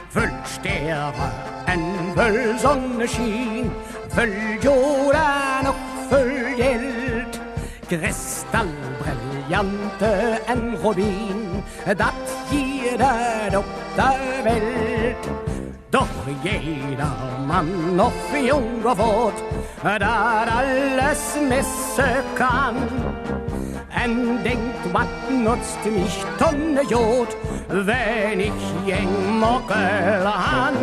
Full stjernen, full solskin, full jorden og full gjeld. Kristallbriljante en rubin, dat gir det doktorveld. Doch jeder Mann auf jung og våt, dat alles messe kann. En denkt, wat nutzt mich Tonne Jod, wenn ich eng Mockel han?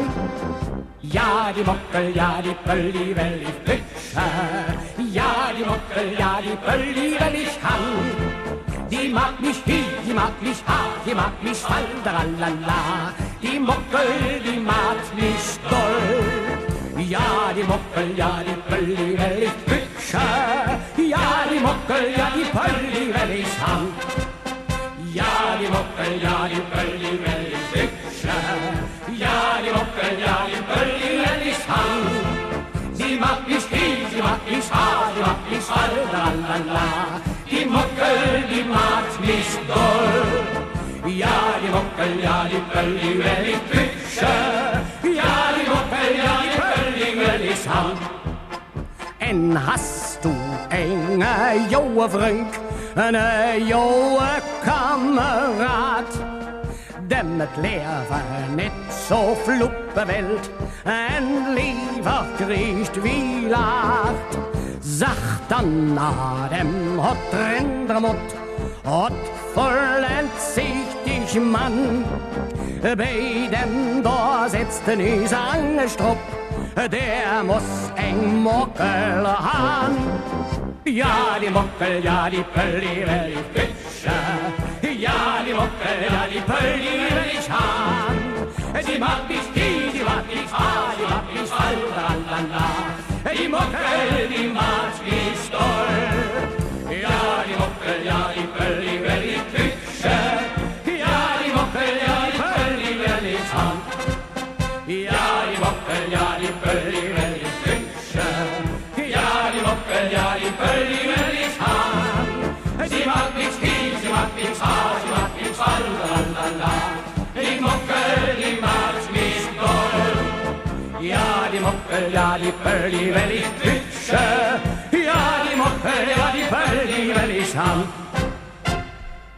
Ja, die Mockel, ja, die Pöll, die will ich büsche. Ja, die Mockel, ja, die Pöll, die will ich han. Die mag mich hi, die mag mich ha, die mag mich fall, tralala. Die Mockel, die mag mich doll. Ja, die Mockel, ja, die Pöll, die will ich büsche. Ja, die Mockel, ja, die Pöll, die will ich han. Ja, die Mockel, ja, die Pöll, die will ich büsche. Ja, die Mockel, ja, die Pöll, die will ich han. Sie mag mich hi, sie mag mich ha, die mag mich fall, tralala. Die Mockel, die mag mich doll. Ja, die Mockel, ja, die Pöll, die will ich büsche. Ja, die Mockel, ja, die Pöll, die will ich han. En hast du enge joe vriend, een joe kameraad, dem het leven net zo vloepen wilt en liever kriegt wie laat. Zacht dan na dem hot rendermot, hot vollendsichtig Mann. Bei dem da sitzt een Sangestrop, der muss eng Mockel han. Ja, die Mockel, ja, die Pöll, die will ich büsche. Ja, die Mockel, ja, die Pöll, die will ich han. Sie mag mich hi, die mag mich ha, die mag mich fall, tralala. Die Mockel, die mag mich doll. Ja, die Mockel, ja, die Pöll, die will ich büsche. Ja, die Mockel, ja, die Pöll, die will ich han. Ja, die Mockel, ja, die Pöll, die will ich büsche. Ja, die Mockel, ja, die Pöll, die will ich han. Sie mag mich hi, sie mag mich ha, sie mag mich fall, tralala. Die Mockel, die mag mich doll. Ja, die Mockel, ja, die Pöll, die will ich büsche. Ja, die Mockel, ja, die Pöll, die will ich han.